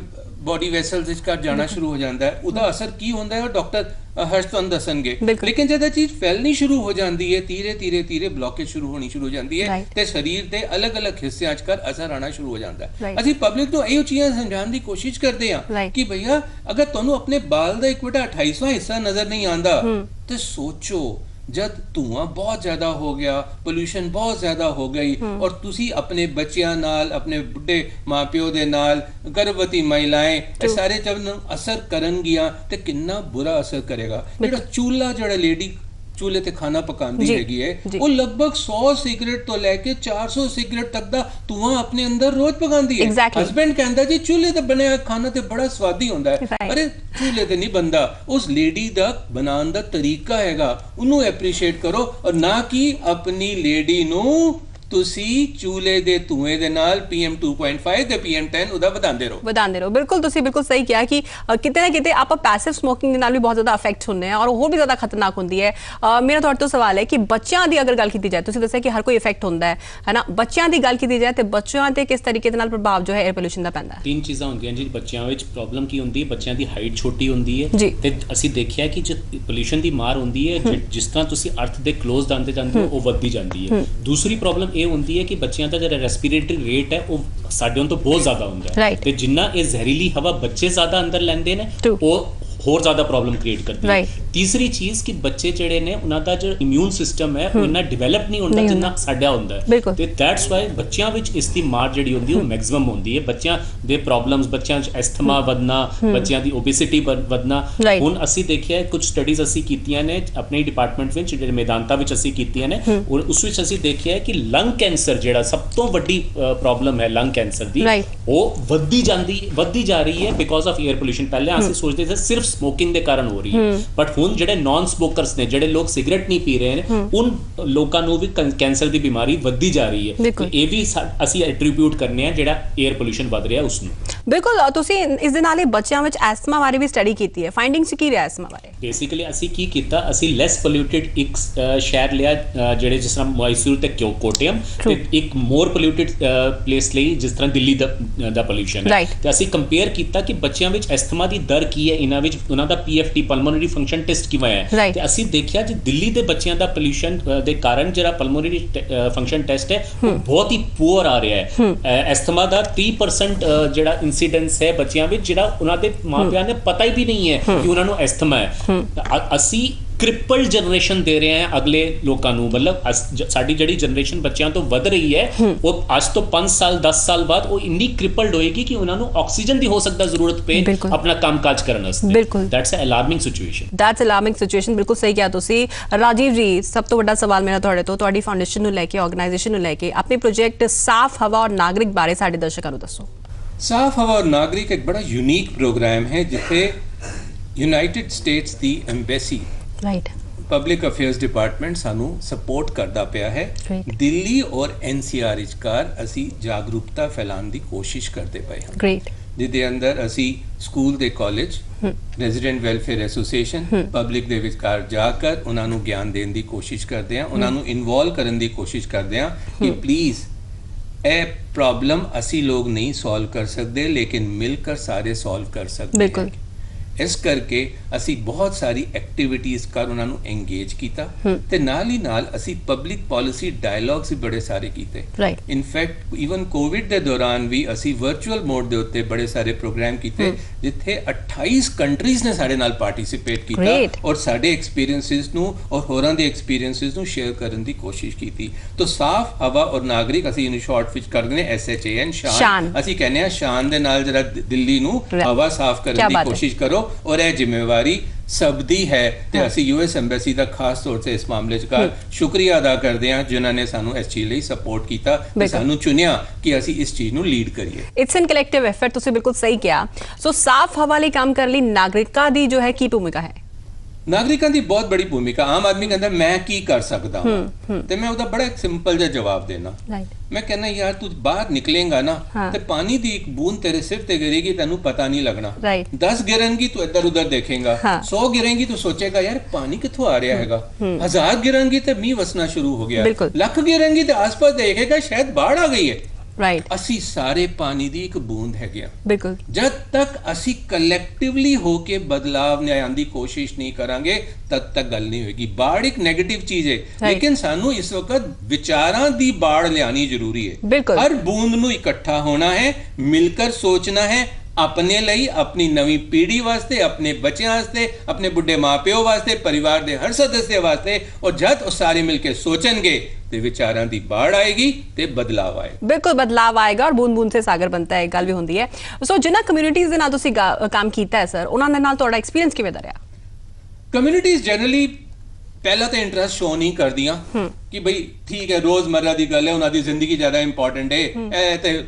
ਬੋਡੀ ਵੈਸਲਸ ਵਿੱਚ ਘਟ ਜਾਣਾ ਸ਼ੁਰੂ ਹੋ ਜਾਂਦਾ ਹੈ। ਉਹਦਾ ਅਸਰ ਕੀ ਹੁੰਦਾ ਹੈ ਡਾਕਟਰ ਹਰਸ਼ ਤੁਹਾਨੂੰ ਦੱਸਣਗੇ। ਲੇਕਿਨ ਜਦ ਇਹ ਚੀਜ਼ ਫੈਲਣੀ ਸ਼ੁਰੂ ਹੋ ਜਾਂਦੀ ਹੈ, ਧੀਰੇ ਬਲੌਕੇਜ ਸ਼ੁਰੂ ਹੋਣੀ ਸ਼ੁਰੂ ਹੋ ਜਾਂਦੀ ਹੈ, ਤੇ ਸਰੀਰ ਦੇ ਅਲੱਗ-ਅਲੱਗ ਹਿੱਸਿਆਂ 'ਚ ਅਸਰ ਆਣਾ ਸ਼ੁਰੂ ਹੋ ਜਾਂਦਾ ਹੈ। ਅਸੀਂ ਪਬਲਿਕ ਨੂੰ ਇਹੋ ਚੀਜ਼ਾਂ ਸਮਝਾਉਣ ਦੀ ਕੋਸ਼ਿਸ਼ ਕਰਦੇ ਹਾਂ ਕਿ ਭਈਆ ਅਗਰ ਤੁਹਾਨੂੰ ਆਪਣੇ ਬਾਲ ਦਾ 1/28ਵਾਂ ਹਿੱਸਾ ਨਜ਼ਰ ਨਹੀਂ ਆਉਂਦਾ, ਤੇ ਸੋਚੋ ਜਦ ਧੂਆਂ ਬਹੁਤ ਜ਼ਿਆਦਾ ਹੋ ਗਿਆ, ਪੋਲਿਊਸ਼ਨ ਬਹੁਤ ਜ਼ਿਆਦਾ ਹੋ ਗਈ, ਔਰ ਤੁਸੀਂ ਆਪਣੇ ਬੱਚਿਆਂ ਨਾਲ, ਆਪਣੇ ਬੁੱਢੇ ਮਾਪਿਓ ਦੇ ਨਾਲ, ਗਰਭਵਤੀ ਮਹਿਲਾएं, ਇਹ ਸਾਰੇ ਜਦ ਅਸਰ ਕਰਨਗੀਆਂ ਤੇ ਕਿੰਨਾ ਬੁਰਾ ਅਸਰ ਕਰੇਗਾ। ਜਿਹੜਾ ਚੂਲਾ, ਜਿਹੜਾ ਲੇਡੀ ਚੂਲੇ ਤੇ ਖਾਣਾ ਪਕਾਉਂਦੀ ਹੈਗੀ ਹੈ, ਉਹ ਲਗਭਗ 100 ਸਿਗਰਟ ਤੋਂ ਲੈ ਕੇ 400 ਸਿਗਰਟ ਤੱਕ ਦਾ ਧੂਆਂ ਆਪਣੇ ਅੰਦਰ ਰੋਜ਼ ਪਕਾਉਂਦੀ ਹੈ। ਹਸਬੈਂਡ ਕਹਿੰਦਾ ਜੀ ਚੂਲੇ ਤੇ ਬਣਿਆ ਖਾਣਾ ਤੇ ਬੜਾ ਸਵਾਦੀ ਹੁੰਦਾ ਹੈ, ਅਰੇ ਚੂਲੇ ਤੇ ਨਹੀਂ ਬਣਦਾ। ਉਸ ਲੇਡੀ ਦਾ ਬਣਾਉਣ ਦਾ ਤਰੀਕਾ ਹੈਗਾ, ਉਹਨੂੰ ਐਪਰੀਸ਼ੀਏਟ ਕਰੋ, ਔਰ ਨਾ ਕਿ ਆਪਣੀ ਲੇਡੀ ਨੂੰ ਤੁਸੀਂ ਚੂਲੇ ਦੇ ਧੂਏ ਦੇ ਨਾਲ PM 2.5 ਤੇ PM 10 ਉਹਦਾ ਵਧਾਉਂਦੇ ਰਹੋ। ਬਿਲਕੁਲ, ਤੁਸੀਂ ਬਿਲਕੁਲ ਸਹੀ ਕਿਹਾ ਕਿ ਕਿਤੇ ਨਾ ਕਿਤੇ ਆਪਾਂ ਪੈਸਿਵ ਸਮੋਕਿੰਗ ਦੇ ਨਾਲ ਵੀ ਬਹੁਤ ਜ਼ਿਆਦਾ ਅਫੈਕਟ ਹੁੰਦੇ ਆ, ਔਰ ਹੋਰ ਵੀ ਜ਼ਿਆਦਾ ਖਤਰਨਾਕ ਹੁੰਦੀ ਹੈ। ਮੇਰਾ ਤੁਹਾਡੇ ਤੋਂ ਸਵਾਲ ਹੈ ਕਿ ਬੱਚਿਆਂ ਦੀ ਅਗਰ ਗੱਲ ਕੀਤੀ ਜਾਏ, ਤੁਸੀਂ ਦੱਸਿਆ ਕਿ ਹਰ ਕੋਈ ਇਫੈਕਟ ਹੁੰਦਾ ਹੈ ਨਾ, ਬੱਚਿਆਂ ਦੀ ਗੱਲ ਕੀਤੀ ਜਾਏ ਤੇ ਬੱਚਿਆਂ ਤੇ ਕਿਸ ਤਰੀਕੇ ਦੇ ਨਾਲ ਪ੍ਰਭਾਵ ਜੋ ਹੈ 에ਅਰ ਪੋਲਿਊਸ਼ਨ ਦਾ ਪੈਂਦਾ ਹੈ? ਤਿੰਨ ਚੀਜ਼ਾਂ ਹੁੰਦੀਆਂ ਜੀ ਬੱਚਿਆਂ ਵਿੱਚ। ਪ੍ਰੋਬਲਮ ਕੀ ਹੁੰਦੀ ਹੈ? ਬੱਚਿਆਂ ਦੀ ਹਾਈਟ ਛੋਟੀ ਹੁੰਦੀ ਹੈ, ਤੇ ਅਸੀਂ ਦੇਖਿਆ ਕਿ ਜੇ ਪੋਲਿਊਸ਼ਨ ਦੀ ਮਾਰ ਹੁੰਦੀ ਹੈ, ਜਿਸ ਤਰ੍ਹਾਂ ਤੁਸੀਂ ਅਰਥ ਦੇ ਕਲੋਜ਼ ਜਾਂਦੇ ਹੋ, ਉਹ ਵੱਧਦੀ ਜਾਂਦੀ ਹੈ। ਦੂਸਰੀ ਪ੍ਰੋਬਲਮ ਇਹ ਹੁੰਦੀ ਹੈ ਕਿ ਬੱਚਿਆਂ ਦਾ ਜਿਹੜਾ ਰੈਸਪੀਰੇਟਰੀ ਰੇਟ ਹੈ ਉਹ ਸਾਡੇ ਤੋਂ ਬਹੁਤ ਜ਼ਿਆਦਾ ਹੁੰਦਾ ਹੈ, ਤੇ ਜਿੰਨਾ ਇਹ ਜ਼ਹਿਰੀਲੀ ਹਵਾ ਬੱਚੇ ਜ਼ਿਆਦਾ ਅੰਦਰ ਲੈਂਦੇ ਨੇ, ਉਹ ਹੋਰ ਜ਼ਿਆਦਾ ਪ੍ਰੋਬਲਮ ਕ੍ਰੀਏਟ ਕਰਦੀ ਹੈ। ਤੀਸਰੀ ਚੀਜ਼ ਕਿ ਬੱਚੇ ਜਿਹੜੇ ਨੇ ਉਹਨਾਂ ਦਾ ਜੋ ਇਮਿਊਨ ਸਿਸਟਮ ਹੈ ਉਹ ਇੰਨਾ ਡਿਵੈਲਪ ਨਹੀਂ ਹੁੰਦਾ ਜਿੰਨਾ ਸਾਡਾ ਹੁੰਦਾ ਹੈ, ਤੇ ਦੈਟਸ ਵਾਈ ਬੱਚਿਆਂ ਵਿੱਚ ਇਸ ਦੀ ਮਾਰ ਜਿਹੜੀ ਹੁੰਦੀ ਉਹ ਮੈਕਸਿਮਮ ਹੁੰਦੀ ਹੈ। ਬੱਚਿਆਂ ਦੇ ਪ੍ਰੋਬਲਮਸ, ਬੱਚਿਆਂ 'ਚ ਐਸਥਮਾ ਵਧਣਾ, ਬੱਚਿਆਂ ਦੀ ਓਬੇਸਿਟੀ ਵਧਣਾ। ਹੁਣ ਅਸੀਂ ਦੇਖਿਆ ਕੁਝ ਸਟੱਡੀਜ਼ ਅਸੀਂ ਕੀਤੀਆਂ ਨੇ ਆਪਣੇ ਡਿਪਾਰਟਮੈਂਟ ਵਿੱਚ, ਜਿਹੜੇ ਮੈਦਾਂਤਾ ਵਿੱਚ ਅਸੀਂ ਕੀਤੀਆਂ ਨੇ, ਔਰ ਉਸ ਵਿੱਚ ਅਸੀਂ ਦੇਖਿਆ ਕਿ ਲੰਗ ਕੈਂਸਰ ਜਿਹੜਾ ਸਭ ਤੋਂ ਵੱਡੀ ਪ੍ਰੋਬਲਮ ਹੈ ਲੰਗ ਕੈਂਸਰ ਦੀ, ਉਹ ਵੱਧਦੀ ਜਾ ਰਹੀ ਹੈ ਬਿਕੋਜ਼ ਆਫ 에ਅਰ ਪੋਲਿਊਸ਼ਨ। ਪਹਿਲਾਂ ਅਸੀਂ ਸੋਚਦੇ ਸੀ ਸਿਰਫ ਸਮੋਕਿੰਗ ਦੇ ਕਾਰਨ ਹੋ ਰਹੀ ਹੈ, ਬਟ ਹੁਣ ਜਿਹੜੇ ਨਾਨ ਸਮੋਕਰਸ ਨੇ, ਜਿਹੜੇ ਲੋਕ ਸਿਗਰਟ ਨਹੀਂ ਪੀ ਰਹੇ ਨੇ, ਉਨ ਲੋਕਾਂ ਨੂੰ ਵੀ ਕੈਂਸਰ ਦੀ ਬਿਮਾਰੀ ਵੱਧਦੀ ਜਾ ਰਹੀ ਹੈ। ਇਹ ਵੀ ਅਸੀਂ ਐਟਰੀਬਿਊਟ ਕਰਨੇ ਆ ਜਿਹੜਾ 에ਅਰ ਪੋਲਿਊਸ਼ਨ ਵੱਧ ਰਿਹਾ ਉਸ ਨੂੰ। ਬਿਲਕੁਲ, ਤੁਸੀਂ ਇਸ ਦੇ ਨਾਲ ਹੀ ਬੱਚਿਆਂ ਵਿੱਚ ਐਸਥਮਾ ਬਾਰੇ ਵੀ ਸਟੱਡੀ ਕੀਤੀ ਹੈ, ਫਾਈਂਡਿੰਗਸ ਕੀ ਰਿਹਾ ਐਸਥਮਾ ਬਾਰੇ? ਬੇਸਿਕਲੀ ਅਸੀਂ ਕੀ ਕੀਤਾ, ਅਸੀਂ ਲੈਸ ਪੋਲਿਊਟਡ ਇੱਕ ਸ਼ਹਿਰ ਲਿਆ, ਜਿਹੜੇ ਜਿਸ ਤਰ੍ਹਾਂ ਮੈਸੂਰ ਤੇ ਕੋਟਿਅਮ, ਤੇ ਇੱਕ ਮੋਰ ਪੋਲਿਊਟਡ ਪਲੇਸ ਲਈ ਜਿਸ ਤਰ੍ਹਾਂ ਦਿੱਲੀ ਦਾ ਪੋਲਿਊਸ਼ਨ ਹੈ, ਤੇ ਅਸੀਂ ਕੰਪੇਅਰ ਕੀਤਾ ਕਿ ਬੱਚਿਆਂ ਵਿੱਚ ਐਸਥਮਾ ਦੀ ਦਰ ਕੀ ਹੈ, ਇਹਨਾਂ ਵਿੱਚ ਉਹਨਾਂ ਦਾ PFT ਪਲਮੋਨਰੀ ਫੰਕਸ਼ਨ ਟੈਸਟ ਕਿਵੇਂ ਹੈ, ਤੇ ਅਸੀਂ ਦੇਖਿਆ ਜੀ ਦਿੱਲੀ ਦੇ ਬੱਚਿਆਂ ਦਾ ਪੋਲਿਊਸ਼ਨ ਦੇ ਕਾਰਨ ਜਿਹੜਾ ਪਲਮੋਨਰੀ ਫੰਕਸ਼ਨ ਟੈਸਟ ਹੈ ਉਹ ਬਹੁਤ ਹੀ ਪੂਅਰ ਆ ਰਿਹਾ ਹੈ। ਐਸਥਮਾ ਦਾ 30% ਜਿਹੜਾ ਇਨਸੀਡੈਂਸ ਹੈ ਬੱਚਿਆਂ ਵਿੱਚ, ਜਿਹੜਾ ਉਹਨਾਂ ਦੇ ਮਾਪਿਆਂ ਨੇ ਪਤਾ ਹੀ ਵੀ ਨਹੀਂ ਹੈ ਕਿ ਉਹਨਾਂ ਨੂੰ ਐਸਥਮਾ ਹੈ। ਅਸੀਂ ਕ੍ਰਿਪਲ ਜਨਰੇਸ਼ਨ ਦੇ ਰਹੇ ਹਾਂ ਅਗਲੇ ਲੋਕਾਂ ਨੂੰ, ਮਤਲਬ ਸਾਡੀ ਜਿਹੜੀ ਜਨਰੇਸ਼ਨ ਬੱਚਿਆਂ ਤੋਂ ਵੱਧ ਰਹੀ ਹੈ, ਉਹ ਅੱਜ ਤੋਂ 5 ਸਾਲ 10 ਸਾਲ ਬਾਅਦ ਉਹ ਇੰਨੀ ਕ੍ਰਿਪਲਡ ਹੋਏਗੀ ਕਿ ਉਹਨਾਂ ਨੂੰ ਆਕਸੀਜਨ ਦੀ ਹੋ ਸਕਦਾ ਜ਼ਰੂਰਤ ਪਏ ਆਪਣਾ ਕੰਮਕਾਜ ਕਰਨ ਵਾਸਤੇ। ਬਿਲਕੁਲ, ਦੈਟਸ ਅ ਅਲਾਰਮਿੰਗ ਸਿਚੁਏਸ਼ਨ। ਬਿਲਕੁਲ ਸਹੀ ਕਿਹਾ ਤੁਸੀਂ। ਰਾਜੀਵ ਜੀ, ਸਭ ਤੋਂ ਵੱਡਾ ਸਵਾਲ ਮੇਰਾ ਤੁਹਾਡੇ ਤੋਂ, ਤੁਹਾਡੀ ਫਾਊਂਡੇਸ਼ਨ ਨੂੰ ਲੈ ਕੇ, ਆਰਗੇਨਾਈਜੇਸ਼ਨ ਨੂੰ ਲੈ ਕੇ, ਆਪਣੇ ਪ੍ਰੋਜੈਕਟ ਸਾਫ਼ ਹਵਾ ਔਰ ਨਾਗਰਿਕ ਬਾਰੇ ਸਾਡੇ ਦਰਸ਼ਕਾਂ ਨੂੰ ਦੱਸੋ। ਸਾਫ਼ ਹਵਾ ਔਰ ਨਾਗਰਿਕ ਇੱਕ ਬੜਾ ਯੂਨੀਕ ਪ੍ਰੋਗਰਾਮ ਹੈ ਜਿੱਥੇ ਯੂਨਾਈਟਿਡ ਸਟੇਟਸ ਦੀ ਐਮਬੈਸੀ, ਪਬਲਿਕ ਅਫੇਅਰਸ ਡਿਪਾਰਟਮੈਂਟ ਸਾਨੂੰ ਸਪੋਰਟ ਕਰਦਾ ਪਿਆ ਹੈ। ਦਿੱਲੀ ਔਰ NCR ਵਿਚਕਾਰ ਅਸੀਂ ਜਾਗਰੂਕਤਾ ਫੈਲਾਉਣ ਦੀ ਕੋਸ਼ਿਸ਼ ਕਰਦੇ ਪਏ ਹਾਂ, ਜਿਹਦੇ ਅੰਦਰ ਅਸੀਂ ਸਕੂਲ ਦੇ college, resident welfare association, public ਦੇ ਵਿਚਕਾਰ ਜਾ ਕਰ ਉਹਨਾਂ ਨੂੰ ਗਿਆਨ ਦੇਣ ਦੀ ਕੋਸ਼ਿਸ਼ ਕਰਦੇ ਹਾਂ, ਉਹਨਾਂ ਨੂੰ ਇਨਵੋਲਵ ਕਰਨ ਦੀ ਕੋਸ਼ਿਸ਼ ਕਰਦੇ ਹਾਂ ਕਿ ਪਲੀਜ਼ ਇਹ ਪ੍ਰੋਬਲਮ ਅਸੀਂ ਲੋਕ ਨਹੀਂ ਸੋਲਵ ਕਰ ਸਕਦੇ, ਲੇਕਿਨ ਮਿਲ ਕਰ ਸਾਰੇ ਸੋਲਵ ਕਰ ਸਕਦੇ ਬਿਲਕੁਲ। ਇਸ ਕਰਕੇ ਅਸੀਂ ਬਹੁਤ ਸਾਰੀ ਐਕਟੀਵਿਟੀਜ਼ ਕਰ ਉਹਨਾਂ ਨੂੰ ਐਂਗੇਜ ਕੀਤਾ ਤੇ ਨਾਲ ਹੀ ਨਾਲ ਅਸੀਂ ਪਬਲਿਕ ਪਾਲਿਸੀ ਡਾਇਲੌਗਸ ਵੀ ਬੜੇ ਸਾਰੇ ਕੀਤੇ। ਇਨਫੈਕਟ ਈਵਨ ਕੋਵਿਡ ਦੇ ਦੌਰਾਨ ਵੀ ਅਸੀਂ ਵਰਚੁਅਲ ਮੋਡ ਦੇ ਉੱਤੇ ਬੜੇ ਸਾਰੇ ਪ੍ਰੋਗਰਾਮ ਕੀਤੇ ਜਿੱਥੇ 28 ਕੰਟਰੀਜ਼ ਨੇ ਸਾਡੇ ਨਾਲ ਪਾਰਟਿਸਿਪੇਟ ਕੀਤਾ ਔਰ ਸਾਡੇ ਐਕਸਪੀਰੀਐਂਸਿਸ ਨੂੰ ਔਰ ਹੋਰਾਂ ਦੇ ਐਕਸਪੀਰੀਐਂਸਿਸ ਨੂੰ ਸ਼ੇਅਰ ਕਰਨ ਦੀ ਕੋਸ਼ਿਸ਼ ਕੀਤੀ। ਤਾਂ ਸਾਫ਼ ਹਵਾ ਔਰ ਨਾਗਰਿਕ ਅਸੀਂ ਇਹਨੂੰ ਸ਼ਾਰਟ ਵਿੱਚ ਕਰਦੇ ਨੇ SHAN ਸ਼ਾਨ। ਅਸੀਂ ਕਹਿੰਦੇ ਹਾਂ ਸ਼ਾਨ ਦੇ ਨਾਲ ਜਰਾ ਦਿੱਲੀ ਨੂੰ ਹਵਾ ਸਾਫ਼ ਕਰਨ ਦੀ ਕੋਸ਼ਿਸ਼ ਕਰੋ ਔਰ ਇਹ ਜ਼ਿੰਮੇਵਾਰੀ ਸਭ ਦੀ ਹੈ ਤੇ ਅਸੀਂ US ਐਮਬੈਸੀ ਦਾ ਖਾਸ ਤੌਰ ਤੇ ਇਸ ਮਾਮਲੇ 'ਚ ਸ਼ੁਕਰੀਆ ਅਦਾ ਕਰਦੇ ਹਾਂ ਜਿਨ੍ਹਾਂ ਨੇ ਸਾਨੂੰ ਇਸ ਚੀਜ਼ ਲਈ ਸਪੋਰਟ ਕੀਤਾ ਤੇ ਸਾਨੂੰ ਚੁਣਿਆ ਕਿ ਅਸੀਂ ਇਸ ਚੀਜ਼ ਨੂੰ ਲੀਡ ਕਰੀਏ। ਇਟਸ ਐਨ ਕਲੈਕਟਿਵ ਐਫਰਟ, ਤੁਸੀਂ ਬਿਲਕੁਲ ਸਹੀ ਕਿਹਾ। ਸੋ ਸਾਫ਼ ਹਵਾ ਲਈ ਕੰਮ ਕਰਨ ਲਈ ਨਾਗਰਿਕਾਂ ਦੀ ਜੋ ਹੈ ਕੀ ਭੂਮਿਕਾ ਹੈ? ਨਾਗਰਿਕਾਂ ਦੀ ਬਹੁਤ ਬੜੀ ਭੂਮਿਕਾ। ਆਮ ਆਦਮੀ ਕਹਿੰਦਾ ਮੈਂ ਕੀ ਕਰ ਸਕਦਾ ਹਾਂ ਤੇ ਮੈਂ ਉਹਦਾ ਬੜਾ ਇੱਕ ਸਿੰਪਲ ਜਿਹਾ ਜਵਾਬ ਦੇਣਾ। ਮੈਂ ਕਹਿੰਦਾ ਯਾਰ ਤੂੰ ਬਾਹਰ ਨਿਕਲੇਗਾ ਨਾ ਤੇ ਪਾਣੀ ਦੀ ਇੱਕ ਬੂੰਦ ਤੇਰੇ ਸਿਰ ਤੇ ਗਿਰੇਗੀ, ਤੈਨੂੰ ਪਤਾ ਨਹੀਂ ਲੱਗਣਾ। 10 ਗਿਰਨਗੀ ਤੂੰ ਇੱਧਰ ਉੱਧਰ ਦੇਖੇਗਾ, 100 ਗਿਰੇਗੀ ਤੂੰ ਸੋਚੇਗਾ ਯਾਰ ਪਾਣੀ ਕਿੱਥੋਂ ਆ ਰਿਹਾ ਹੈਗਾ, 1000 ਗਿਰਨਗੀ ਤੇ ਮੀਂਹ ਵਸਣਾ ਸ਼ੁਰੂ ਹੋ ਗਿਆ, ਲੱਖ ਗਿਰਨਗੀ ਤੇ ਆਸ-ਪਾਸ ਦੇਖੇਗਾ ਸ਼ਾਇਦ ਬਾੜ ਆ ਗਈ ਹੈ। ਅਸੀਂ ਸਾਰੇ ਪਾਣੀ ਦੀ ਇੱਕ ਬੂੰਦ ਹੈਗੇ ਆ। ਬਿਲਕੁਲ। ਜਦ ਤੱਕ ਅਸੀਂ ਕਲੈਕਟਿਵਲੀ ਹੋ ਕੇ ਬਦਲਾਵ ਲਿਆਉਣ ਦੀ ਕੋਸ਼ਿਸ਼ ਨਹੀਂ ਕਰਾਂਗੇ ਤਦ ਤੱਕ ਗੱਲ ਨਹੀਂ ਹੋਏਗੀ। ਬਾੜ ਇੱਕ ਨੈਗੇਟਿਵ ਚੀਜ਼ ਹੈ ਲੇਕਿਨ ਸਾਨੂੰ ਇਸ ਵਕਤ ਵਿਚਾਰਾਂ ਦੀ ਬਾੜ ਲਿਆਣੀ ਜ਼ਰੂਰੀ ਹੈ। ਹਰ ਬੂੰਦ ਨੂੰ ਇਕੱਠਾ ਹੋਣਾ ਹੈ, ਮਿਲकर ਸੋਚਣਾ ਹੈ ਆਪਣੇ ਲਈ, ਆਪਣੀ ਨਵੀਂ ਪੀੜ੍ਹੀ ਵਾਸਤੇ, ਆਪਣੇ ਬੱਚਿਆਂ ਵਾਸਤੇ, ਆਪਣੇ ਬੁੱਢੇ ਮਾਪਿਓ ਵਾਸਤੇ, ਪਰਿਵਾਰ ਦੇ ਹਰ ਸਦस्य ਵਾਸਤੇ। ਔਰ ਜਦ ਉਹ ਸਾਰੇ ਮਿਲ ਕੇ ਸੋਚਣਗੇ ਤੇ ਵਿਚਾਰਾਂ ਦੀ ਬਾੜ ਆਏਗੀ ਤੇ ਬਦਲਾਵ ਆਏਗਾ। ਬਿਲਕੁਲ ਬਦਲਾਵ ਆਏਗਾ ਔਰ ਬੂੰਦ ਬੂੰਦ ਸੇ ਸਾਗਰ ਬਣਤਾ ਹੈ, ਗੱਲ ਵੀ ਹੁੰਦੀ ਹੈ। ਸੋ ਜਿਨ੍ਹਾਂ ਕਮਿਊਨਿਟੀਜ਼ ਦੇ ਨਾਲ ਤੁਸੀਂ ਕੰਮ ਕੀਤਾ ਹੈ ਸਰ, ਉਹਨਾਂ ਦੇ ਨਾਲ ਤੁਹਾਡਾ ਐਕਸਪੀਰੀਅੰਸ ਕਿਵੇਂ ਦਾ ਰਿਹਾ? ਕਮਿਊਨਿਟੀਜ਼ ਜਨਰਲੀ ਪਹਿਲਾਂ ਤਾਂ ਇੰਟਰਸਟ ਸ਼ੋ ਨਹੀਂ ਕਰਦੀਆਂ ਕਿ ਬਈ ਠੀਕ ਹੈ ਰੋਜ਼ਮਰਰਾ ਦੀ ਗੱਲ ਹੈ, ਉਹਨਾਂ ਦੀ ਜ਼ਿੰਦਗੀ ਜ਼ਿਆਦਾ ਇੰਪੋਰਟੈਂਟ ਹੈ, ਇਹ ਤੇ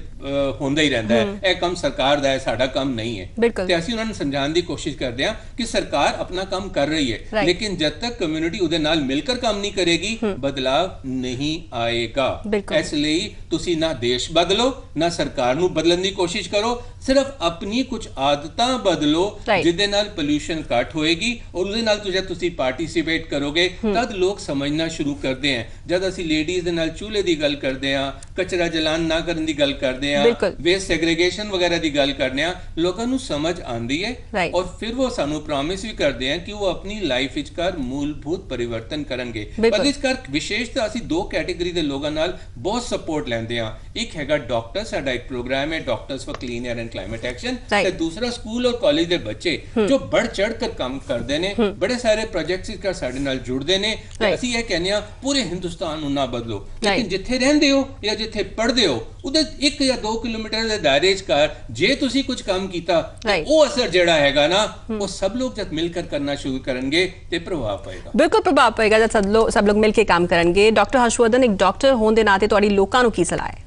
ਹੁੰਦਾ ਹੀ ਰਹਿੰਦਾ ਹੈ, ਇਹ ਕੰਮ ਸਰਕਾਰ ਦਾ ਹੈ, ਸਾਡਾ ਕੰਮ ਨਹੀਂ ਹੈ। ਤੇ ਅਸੀਂ ਉਹਨਾਂ ਨੂੰ ਸਮਝਾਉਣ ਦੀ ਕੋਸ਼ਿਸ਼ ਕਰਦੇ ਹਾਂ ਕਿ ਸਰਕਾਰ ਆਪਣਾ ਕੰਮ ਕਰ ਰਹੀ ਹੈ ਲੇਕਿਨ ਜਦ ਤੱਕ ਕਮਿਊਨਿਟੀ ਉਹਦੇ ਨਾਲ ਮਿਲ ਕੇ ਕੰਮ ਨਹੀਂ ਕਰੇਗੀ ਬਦਲਾਵ ਨਹੀਂ ਆਏਗਾ। ਇਸ ਲਈ ਤੁਸੀਂ ਨਾ ਦੇਸ਼ ਬਦਲੋ ਨਾ ਸਰਕਾਰ ਨੂੰ ਬਦਲਣ ਦੀ ਕੋਸ਼ਿਸ਼ ਕਰੋ, ਸਿਰਫ ਆਪਣੀ ਕੁਝ ਆਦਤਾਂ ਬਦਲੋ ਜਿਹਦੇ ਨਾਲ ਪੋਲਿਊਸ਼ਨ ਘੱਟ ਹੋਏਗੀ ਔਰ ਉਹਦੇ ਨਾਲ ਤੁਸੀਂ ਪਾਰਟਿਸਿਪੇਟ ਕਰੋਗੇ ਤਦ ਲੋਕ ਸਮਝਣਾ ਸ਼ੁਰੂ ਕਰਦੇ ਹਨ। ਜਦ ਅਸੀਂ ਲੇਡੀਜ਼ ਦੇ ਨਾਲ ਚੂਲੇ ਦੀ ਗੱਲ ਕਰਦੇ ਹਾਂ, ਕਚਰਾ ਜਲਾਣ ਨਾ ਕਰਨ ਦੀ ਗੱਲ ਕਰਦੇ ਹਾਂ, ਵੇਸਟ ਸੈਗਰੀਗੇਸ਼ਨ ਵਗੈਰਾ ਦੀ ਗੱਲ ਕਰਦੇ ਹਾਂ, ਲੋਕਾਂ ਨੂੰ ਸਮਝ ਆਉਂਦੀ ਹੈ ਔਰ ਫਿਰ ਉਹ ਸਾਨੂੰ ਪ੍ਰੋਮਿਸ ਵੀ ਕਰਦੇ ਹਨ ਕਿ ਉਹ ਆਪਣੀ ਲਾਈਫ ਵਿੱਚ ਕਰ ਮੂਲਭੂਤ ਪਰਿਵਰਤਨ ਕਰਨਗੇ। ਪਰ ਇਸ ਕਰ ਵਿਸ਼ੇਸ਼ਤਾ ਅਸੀਂ ਦੋ ਕੈਟੇਗਰੀ ਦੇ ਲੋਕਾਂ ਨਾਲ ਬਹੁਤ ਸਪੋਰਟ ਲੈਂਦੇ ਹਾਂ। ਇੱਕ ਹੈਗਾ ਡਾਕਟਰ, ਸਾਡਾ ਇੱਕ ਪ੍ਰੋਗਰਾਮ ਹੈ doctors for clean air and climate action, ਤੇ ਦੂਸਰਾ ਸਕੂਲ ਔਰ ਕਾਲਜ ਦੇ ਬੱਚੇ ਜੋ बढ़ चढ़ कर ਕੰਮ ਕਰਦੇ ਨੇ, ਬੜੇ ਸਾਰੇ ਪ੍ਰੋਜੈਕਟਸ ਇਸ ਕਰ ਸਾਡੇ ਨਾਲ ਜੁੜਦੇ ਨੇ। ਤੇ ਅਸੀਂ ਇਹ ਕਹਿੰਦੇ ਹਾਂ ਪੂਰੇ ਹਿੰਦੁਸਤਾਨ ਨੂੰ ਨਾ ਬਦਲੋ ਲੇਕਿਨ ਜਿੱਥੇ ਰਹਿੰਦੇ ਹੋ ਜਾਂ ਜਿੱਥੇ ਪੜ੍ਹਦੇ ਹੋ ਉਹਦੇ 1 ਜਾਂ 2 ਕਿਲੋਮੀਟਰ ਦੇ ਦਾਇਰੇ 'ਚ ਕਰ ਜੇ ਤੁਸੀਂ ਕੁਝ ਕੰਮ ਕੀਤਾ ਉਹ ਅਸਰ ਜਿਹੜਾ ਹੈਗਾ ਨਾ ਉਹ ਸਭ ਲੋਕ ਜਦ ਮਿਲ ਕਰ ਕਰਨਾ ਸ਼ੁਰੂ ਕਰਨਗੇ ਤੇ ਪ੍ਰਭਾਵ ਪਏਗਾ। ਬਿਲਕੁਲ ਪ੍ਰਭਾਵ ਪਏਗਾ ਜਦ ਸਭ ਲੋਕ ਮਿਲ ਕੇ ਕੰਮ ਕਰਨਗੇ। ਡਾਕਟਰ ਹਰਸ਼ਵਰਧਨ, ਇੱਕ ਡਾਕਟਰ ਹੋਣ ਦੇ ਨਾਤੇ ਤੁਹਾਡੀ ਲੋਕਾਂ ਨੂੰ ਕੀ ਸਲਾਹ ਹੈ?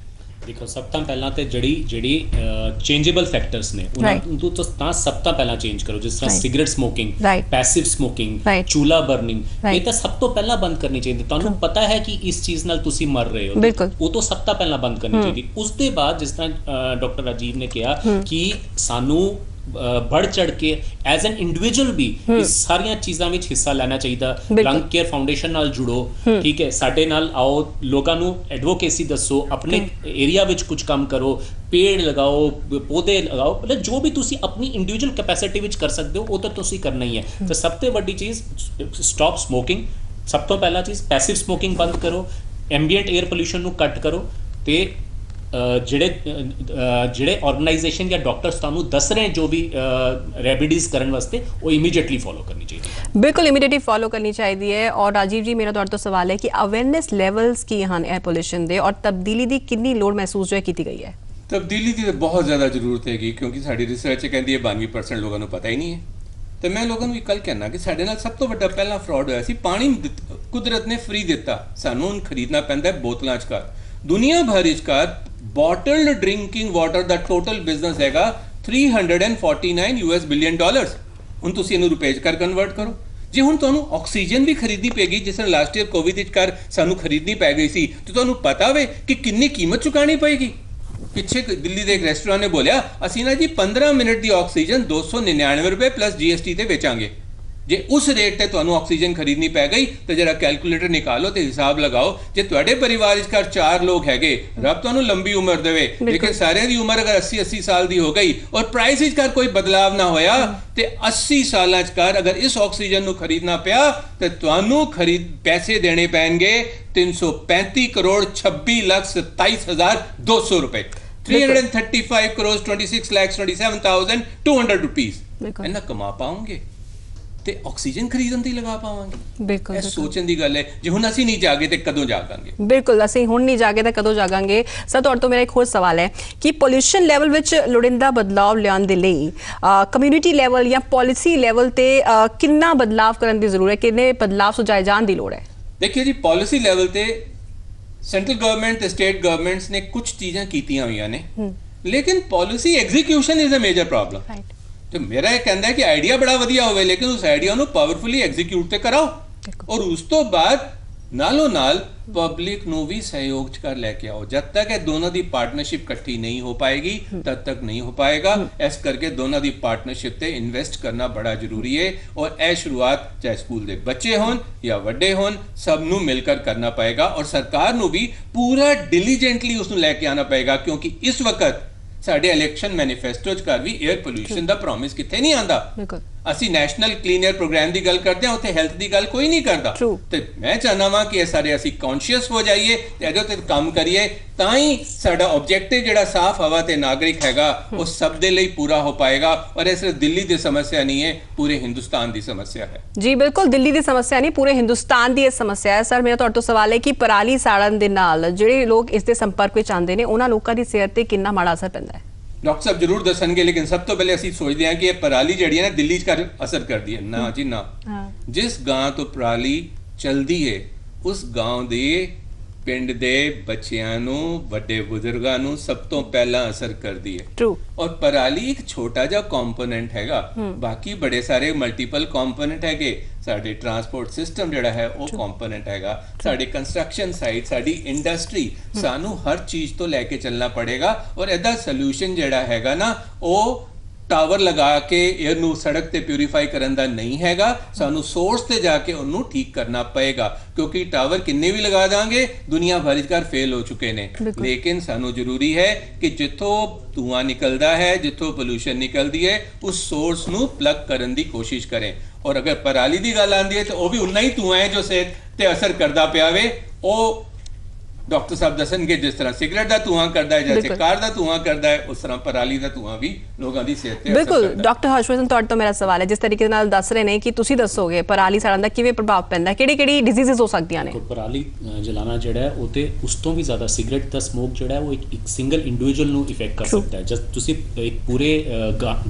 ਦੇਖੋ ਸਭ ਤੋਂ ਪਹਿਲਾਂ ਤੇ ਜਿਹੜੀ ਚੇਂਜੇਬਲ ਫੈਕਟਰਸ ਨੇ ਉਹਨਾਂ ਨੂੰ ਤਾਂ ਸਭ ਤੋਂ ਪਹਿਲਾਂ ਚੇਂਜ ਕਰੋ। ਜਿਸ ਤਰ੍ਹਾਂ ਸਿਗਰਟ ਸਮੋਕਿੰਗ, ਪੈਸਿਵ ਸਮੋਕਿੰਗ, ਚੂਲਾ ਬਰਨਿੰਗ, ਇਹ ਤਾਂ ਸਭ ਤੋਂ ਪਹਿਲਾਂ ਬੰਦ ਕਰਨੀ ਚਾਹੀਦੀ। ਤੁਹਾਨੂੰ ਪਤਾ ਹੈ ਕਿ ਇਸ ਚੀਜ਼ ਨਾਲ ਤੁਸੀਂ ਮਰ ਰਹੇ ਹੋ, ਉਹ ਤੋਂ ਸਭ ਤੋਂ ਪਹਿਲਾਂ ਬੰਦ ਕਰਨੀ ਚਾਹੀਦੀ। ਉਸ ਦੇ ਬਾਅਦ ਜਿਸ ਤਰ੍ਹਾਂ ਡਾਕਟਰ ਰਾਜੀਵ ਨੇ ਕਿਹਾ ਕਿ ਸਾਨੂੰ बढ़ चढ़ के एज एन इंडिविजुअल भी इस सारियां चीज़ां विच हिस्सा लेना चाहिए। लंग केयर फाउंडेशन नाल जुड़ो, ठीक है, साडे नाल आओ, लोगों नू एडवोकेसी दसो, अपने एरिया विच कुछ काम करो, पेड़ लगाओ, पौधे लगाओ, मतलब जो भी तुसी अपनी इंडिविजुअल कैपेसिटी विच कर सकते हो वो तो तुसी करना ही है। तो सब तो वड्डी चीज़ स्टॉप स्मोकिंग, सब तो पहला चीज़ पैसिव स्मोकिंग बंद करो, एंबीएंट एयर पोल्यूशन नू कट करो ते ਜਿਹੜੇ ਆਰਗੇਨਾਈਜੇਸ਼ਨ ਜਾਂ ਡਾਕਟਰਸ ਤੁਹਾਨੂੰ ਦੱਸ ਰਹੇ ਜੋ ਵੀ ਰੈਮੀਡੀਜ਼ ਕਰਨ ਵਾਸਤੇ ਉਹ ਇਮੀਡੀਏਟਲੀ ਫੋਲੋ ਕਰਨੀ ਚਾਹੀਦੀ ਹੈ। ਬਿਲਕੁਲ ਇਮੀਡੀਏਟਲੀ ਫੋਲੋ ਕਰਨੀ ਚਾਹੀਦੀ ਹੈ। ਔਰ ਰਾਜੀਵ ਜੀ ਮੇਰਾ ਤੁਹਾਡੇ ਤੋਂ ਸਵਾਲ ਹੈ ਕਿ ਅਵੇਅਰਨੈਸ ਲੈਵਲਸ ਕੀ ਹਨ 에ਅਰ ਪੋਲਿਊਸ਼ਨ ਦੇ ਔਰ ਤਬਦੀਲੀ ਦੀ ਕਿੰਨੀ ਲੋੜ ਮਹਿਸੂਸ ਜੋ ਹੈ ਕੀਤੀ ਗਈ ਹੈ? ਤਬਦੀਲੀ ਦੀ ਤਾਂ ਬਹੁਤ ਜ਼ਿਆਦਾ ਜ਼ਰੂਰਤ ਹੈਗੀ ਕਿਉਂਕਿ ਸਾਡੀ ਰਿਸਰਚ ਕਹਿੰਦੀ ਹੈ 92% ਲੋਕਾਂ ਨੂੰ ਪਤਾ ਹੀ ਨਹੀਂ ਹੈ। ਤੇ ਮੈਂ ਲੋਕਾਂ ਨੂੰ ਇਹ ਕੱਲ ਕਹਿਣਾ ਕਿ ਸਾਡੇ ਨਾਲ ਸਭ ਤੋਂ ਵੱਡਾ ਪਹਿਲਾ ਫਰਾਡ ਹੋਇਆ ਸੀ। ਪਾਣੀ ਕੁਦਰਤ ਨੇ ਫ੍ਰੀ ਦਿੱਤਾ, ਸਾਨੂੰ ਹੁਣ ਖਰੀਦਣਾ ਪੈਂਦਾ ਬੋਤਲਾਂ 'ਚ ਕਰ। ਦੁਨੀਆ ਭਰ ਵਿੱਚ ਕਰ ਬੋਟਲਡ ਡਰਿੰਕਿੰਗ ਵਾਟਰ ਦਾ ਟੋਟਲ ਬਿਜ਼ਨਸ ਹੈਗਾ $349 ਬਿਲੀਅਨ। ਹੁਣ ਤੁਸੀਂ ਇਹਨੂੰ ਰੁਪਏ 'ਚ ਕਰ ਕਨਵਰਟ ਕਰੋ। ਜੇ ਹੁਣ ਤੁਹਾਨੂੰ ਆਕਸੀਜਨ ਵੀ ਖਰੀਦਣੀ ਪੈਗੀ ਜਿਸ ਤਰ੍ਹਾਂ ਲਾਸਟ ਈਅਰ ਕੋਵਿਡ ਵਿੱਚ ਕਰ ਸਾਨੂੰ ਖਰੀਦਣੀ ਪੈ ਗਈ ਸੀ ਤੇ ਤੁਹਾਨੂੰ ਪਤਾ ਵੇ ਕਿ ਕਿੰਨੀ ਕੀਮਤ ਚੁਕਾਣੀ ਪਏਗੀ। ਪਿੱਛੇ ਦਿੱਲੀ ਦੇ ਇੱਕ ਰੈਸਟੋਰੈਂਟ ਨੇ ਬੋਲਿਆ ਅਸੀਂ ਨਾ ਜੀ 15 ਮਿੰਟ ਦੀ ਆਕਸੀਜਨ $299 ਪਲੱਸ GST ਤੇ ਵੇਚਾਂਗੇ। ਜੇ ਉਸ ਰੇਟ ਤੇ ਤੁਹਾਨੂੰ ਆਕਸੀਜਨ ਖਰੀਦਣੀ ਪੈ ਗਈ ਤੇ ਜਰਾ ਕੈਲਕੂਲੇਟਰ ਨਿਕਾਲੋ ਤੇ ਹਿਸਾਬ ਲਗਾਓ, ਜੇ ਤੁਹਾਡੇ ਪਰਿਵਾਰ ਵਿੱਚ ਘਰ 4 ਲੋਕ ਹੈਗੇ, ਰੱਬ ਤੁਹਾਨੂੰ ਲੰਬੀ ਉਮਰ ਦੇਵੇ, ਲੇਕਿਨ ਸਾਰਿਆਂ ਦੀ ਉਮਰ ਅਗਰ 80 ਸਾਲ ਦੀ ਹੋ ਗਈ ਔਰ ਪ੍ਰਾਈਸ ਵਿੱਚ ਘਰ ਕੋਈ ਬਦਲਾਵ ਨਾ ਹੋਇਆ ਤੇ 80 ਸਾਲਾਂ ਚ ਘਰ ਅਗਰ ਇਸ ਆਕਸੀਜਨ ਨੂੰ ਖਰੀਦਣਾ ਪਿਆ ਤੇ ਤੁਹਾਨੂੰ ਪੈਸੇ ਦੇਣੇ ਪੈਣਗੇ 335 ਕਰੋੜ 26 ਲੱਖ 27,200 ਰੁਪਏ, 335 crores 26 lakhs 27,200 rupees। ਇਹਨਾਂ ਕਮਾ ਪਾਉਂਗੇ ਤੇ ਆਕਸੀਜਨ ਖਰੀਦਣ ਦੀ ਲਗਾ ਪਾਵਾਂਗੇ। ਬਿਲਕੁਲ ਇਹ ਸੋਚਣ ਦੀ ਗੱਲ ਹੈ, ਜੇ ਹੁਣ ਅਸੀਂ ਨਹੀਂ ਜਾਗੇ ਤੇ ਕਦੋਂ ਜਾਗਾਂਗੇ? ਬਿਲਕੁਲ, ਅਸੀਂ ਹੁਣ ਨਹੀਂ ਜਾਗੇ ਤਾਂ ਕਦੋਂ ਜਾਗਾਂਗੇ। ਸਰ, ਤੁਹਾਡੇ ਤੋਂ ਮੇਰਾ ਇੱਕ ਹੋਰ ਸਵਾਲ ਹੈ ਕਿ ਪੋਲਿਊਸ਼ਨ ਲੈਵਲ ਵਿੱਚ ਲੋੜੀਂਦਾ ਬਦਲਾਅ ਲਿਆਉਣ ਦੇ ਲਈ ਕਮਿਊਨਿਟੀ ਲੈਵਲ ਜਾਂ ਪਾਲਿਸੀ ਲੈਵਲ ਤੇ ਕਿੰਨਾ ਬਦਲਾਅ ਕਰਨ ਦੀ ਜ਼ਰੂਰਤ ਹੈ, ਕਿੰਨੇ ਬਦਲਾਅ ਸੁਝਾਏ ਜਾਣ ਦੀ ਲੋੜ ਹੈ? ਦੇਖਿਓ ਜੀ, ਪਾਲਿਸੀ ਲੈਵਲ ਤੇ ਸੈਂਟਰਲ ਗਵਰਨਮੈਂਟ ਤੇ ਸਟੇਟ ਗਵਰਨਮੈਂਟਸ ਨੇ ਕੁਝ ਚੀਜ਼ਾਂ ਕੀਤੀਆਂ ਹੋਈਆਂ ਨੇ, ਲੇਕਿਨ policy execution is a major problem. ਤੇ ਮੇਰਾ ਇਹ ਕਹਿੰਦਾ ਹੈ ਕਿ ਆਈਡੀਆ ਬੜਾ ਵਧੀਆ ਹੋਵੇ, ਲੇਕਿਨ ਉਸ ਆਈਡੀਆ ਨੂੰ ਪਾਵਰਫੁਲੀ ਐਗਜ਼ੀਕਿਊਟ ਤੇ ਕਰਾਓ ਔਰ ਉਸ ਤੋਂ ਬਾਅਦ ਨਾਲੋਂ ਨਾਲ ਪਬਲਿਕ ਨੂੰ ਵੀ ਸਹਿਯੋਗ ਚ ਕਰ ਲੈ ਕੇ ਆਓ। ਜਦ ਤੱਕ ਇਹ ਦੋਨਾਂ ਦੀ ਪਾਰਟਨਰਸ਼ਿਪ ਇਕੱਠੀ ਨਹੀਂ ਹੋ ਪਾਏਗੀ ਤਦ ਤੱਕ ਨਹੀਂ ਹੋ ਪਾਏਗਾ। ਇਸ ਕਰਕੇ ਦੋਨਾਂ ਦੀ ਪਾਰਟਨਰਸ਼ਿਪ ਤੇ ਇਨਵੈਸਟ ਕਰਨਾ ਬੜਾ ਜ਼ਰੂਰੀ ਹੈ ਔਰ ਇਹ ਸ਼ੁਰੂਆਤ ਚਾਹੇ ਸਕੂਲ ਦੇ ਬੱਚੇ ਹੋਣ ਜਾਂ ਵੱਡੇ ਹੋਣ, ਸਭ ਨੂੰ ਮਿਲ ਕਰ ਕਰਨਾ ਪਏਗਾ ਔਰ ਸਰਕਾਰ ਨੂੰ ਵੀ ਪੂਰਾ ਡਿਲੀਜੈਂਟਲੀ ਉਸ ਨੂੰ ਲੈ ਕੇ ਆਣਾ ਪਏਗਾ, ਕਿਉਂਕਿ ਇਸ ਵਕਤ ਸਾਡੇ ਇਲੈਕਸ਼ਨ ਮੈਨੀਫੈਸਟੋ ਚ ਕਰ ਵੀ 에ਅਰ ਪੋਲਿਊਸ਼ਨ ਦਾ ਪ੍ਰੋਮਿਸ ਕਿੱਥੇ ਨਹੀਂ ਆਂਦਾ। ਅਸੀਂ ਨੈਸ਼ਨਲ ਕਲੀਨ 에ਅਰ ਪ੍ਰੋਗਰਾਮ ਦੀ ਗੱਲ ਕਰਦੇ ਹਾਂ, ਉੱਥੇ ਹੈਲਥ ਦੀ ਗੱਲ ਕੋਈ ਨਹੀਂ ਕਰਦਾ। ਤੇ ਮੈਂ ਚਾਹਨਾ ਵਾਂ ਕਿ ਇਹ ਸਾਰੇ ਅਸੀਂ ਕੌਨਸ਼ੀਅਸ ਹੋ ਜਾਈਏ ਤੇ ਇਹਦੇ ਉੱਤੇ ਕੰਮ ਕਰੀਏ, ਤਾਂ ਹੀ ਸਾਡਾ ਆਬਜੈਕਟਿਵ ਜਿਹੜਾ ਸਾਫ਼ ਹਵਾ ਤੇ ਨਾਗਰਿਕ ਹੈਗਾ ਉਹ ਸਭ ਦੇ ਲਈ ਪੂਰਾ ਹੋ ਪਾਏਗਾ। ਔਰ ਇਹ ਸਿਰਫ ਦਿੱਲੀ ਦੀ ਸਮੱਸਿਆ ਨਹੀਂ ਹੈ, ਪੂਰੇ ਹਿੰਦੁਸਤਾਨ ਦੀ ਸਮੱਸਿਆ ਹੈ। ਜੀ ਬਿਲਕੁਲ, ਦਿੱਲੀ ਦੀ ਸਮੱਸਿਆ ਨਹੀਂ, ਪੂਰੇ ਹਿੰਦੁਸਤਾਨ ਦੀ ਇਹ ਸਮੱਸਿਆ ਹੈ। ਸਰ, ਮੇਰਾ ਤੁਹਾਡੇ ਤੋਂ ਸਵਾਲ ਹੈ ਕਿ ਪਰਾਲੀ ਸਾੜਨ ਦੇ ਨਾਲ ਜਿਹੜੇ ਲੋਕ ਇਸ ਦੇ ਸੰਪਰਕ ਵਿੱਚ ਆਉਂਦੇ ਨੇ ਉਹਨਾਂ ਲੋਕਾਂ ਦੀ ਸਿਹਤ ਤੇ ਕਿੰਨਾ ਮਾੜਾ ਅਸਰ ਪੈਂਦਾ ਹੈ? ਡਾਕਟਰ ਸਾਹਿਬ ਜ਼ਰੂਰ ਦੱਸਣਗੇ, ਲੇਕਿਨ ਸਭ ਤੋਂ ਪਹਿਲੇ ਅਸੀਂ ਸੋਚਦੇ ਹਾਂ ਕਿ ਇਹ ਪਰਾਲੀ ਜਿਹੜੀ ਹੈ ਨਾ ਦਿੱਲੀ 'ਚ ਅਸਰ ਕਰਦੀ ਹੈ। ਨਾ ਜੀ ਨਾ, ਜਿਸ ਗਾਂ ਤੋਂ ਪਰਾਲੀ ਚਲਦੀ ਹੈ ਉਸ ਗਾਂ ਦੇ ਪਿੰਡ ਦੇ ਬੱਚਿਆਂ ਨੂੰ, ਵੱਡੇ ਬਜ਼ੁਰਗਾਂ ਨੂੰ ਸਭ ਤੋਂ ਪਹਿਲਾਂ ਅਸਰ ਕਰਦੀ ਹੈ। ਔਰ ਪਰਾਲੀ ਇੱਕ ਛੋਟਾ ਜਿਹਾ ਕੰਪੋਨੈਂਟ ਹੈਗਾ, ਬਾਕੀ ਬੜੇ ਸਾਰੇ ਮਲਟੀਪਲ ਕੰਪੋਨੈਂਟ ਹੈਗੇ। ਸਾਡੇ ਟਰਾਂਸਪੋਰਟ ਸਿਸਟਮ ਜਿਹੜਾ ਹੈ ਉਹ ਕੰਪੋਨੈਂਟ ਹੈਗਾ, ਸਾਡੇ ਕੰਸਟਰਕਸ਼ਨ ਸਾਈਟ, ਸਾਡੀ ਇੰਡਸਟਰੀ, ਸਾਨੂੰ ਹਰ ਚੀਜ਼ ਤੋਂ ਲੈ ਕੇ ਚੱਲਣਾ ਪੜੇਗਾ। ਔਰ ਇਹਦਾ ਸੋਲੂਸ਼ਨ ਜਿਹੜਾ ਹੈਗਾ ਨਾ ਉਹ ਟਾਵਰ ਲਗਾ ਕੇ 에ਅਰ ਨੂੰ ਸੜਕ ਤੇ ਪਿਊਰੀਫਾਈ ਕਰਨ ਦਾ ਨਹੀਂ ਹੈਗਾ, ਸਾਨੂੰ ਸੋਰਸ ਤੇ ਜਾ ਕੇ ਉਹਨੂੰ ਠੀਕ ਕਰਨਾ ਪਏਗਾ, ਕਿਉਂਕਿ ਟਾਵਰ ਕਿੰਨੇ ਵੀ ਲਗਾ ਦਾਂਗੇ ਦੁਨੀਆ ਭਰ ਵਿੱਚ ਫੇਲ ਹੋ ਚੁੱਕੇ ਨੇ। ਲੇਕਿਨ ਸਾਨੂੰ ਜ਼ਰੂਰੀ ਹੈ ਕਿ ਜਿੱਥੋਂ ਧੂਆਂ ਨਿਕਲਦਾ ਹੈ, ਜਿੱਥੋਂ ਪੋਲੂਸ਼ਨ ਨਿਕਲਦੀ ਹੈ, ਉਸ ਸੋਰਸ ਨੂੰ ਪਲੱਗ ਕਰਨ ਦੀ ਕੋਸ਼ਿਸ਼ ਕरें। ਔਰ ਅਗਰ ਪਰਾਲੀ ਦੀ ਗੱਲ ਆਉਂਦੀ ਹੈ ਤਾਂ ਉਹ ਵੀ ਉਨਾ ਹੀ ਧੂਆਂ ਹੈ ਜੋ ਸਿਹਤ ਤੇ ਅਸਰ ਕਰਦਾ ਪਿਆ ਵੇ। ਉਹ ਡਾਕਟਰ ਸਾਹਿਬ ਦੱਸਣਗੇ, ਜਿਸ ਤਰ੍ਹਾਂ ਸਿਗਰਟ ਦਾ ਧੂਆਂ ਕਰਦਾ ਹੈ, ਜੈਸੇ ਕਾਰ ਦਾ ਧੂਆਂ ਕਰਦਾ ਹੈ, ਉਸ ਤਰ੍ਹਾਂ ਪਰਾਲੀ ਦਾ ਧੂਆਂ ਵੀ ਲੋਕਾਂ ਦੀ ਸਿਹਤ ਤੇ ਅਸਰ ਕਰਦਾ ਹੈ। ਬਿਲਕੁਲ ਡਾਕਟਰ ਹਰਸ਼ਵਰਧਨ, ਤੁਹਾਡੇ ਤੋਂ ਮੇਰਾ ਸਵਾਲ ਹੈ, ਜਿਸ ਤਰੀਕੇ ਨਾਲ ਦੱਸ ਰਹੇ ਨੇ ਕਿ ਤੁਸੀਂ ਦੱਸੋਗੇ ਪਰਾਲੀ ਸਾੜਨ ਦਾ ਕਿਵੇਂ ਪ੍ਰਭਾਵ ਪੈਂਦਾ ਹੈ, ਕਿਹੜੀ ਡਿਜ਼ੀਜ਼ਸ ਹੋ ਸਕਦੀਆਂ ਨੇ? ਪਰਾਲੀ ਜਲਾਣਾ ਜਿਹੜਾ ਹੈ ਉਹ ਤੇ ਉਸ ਤੋਂ ਵੀ ਜ਼ਿਆਦਾ ਸਿਗਰਟ ਦਾ ਸਮੋਕ ਜਿਹੜਾ ਹੈ ਉਹ ਇੱਕ ਸਿੰਗਲ ਇੰਡੀਵਿਜੂਅਲ ਨੂੰ ਇਫੈਕਟ ਕਰ ਸਕਦਾ ਹੈ। ਜਦ ਤੁਸੀਂ ਇੱਕ ਪੂਰੇ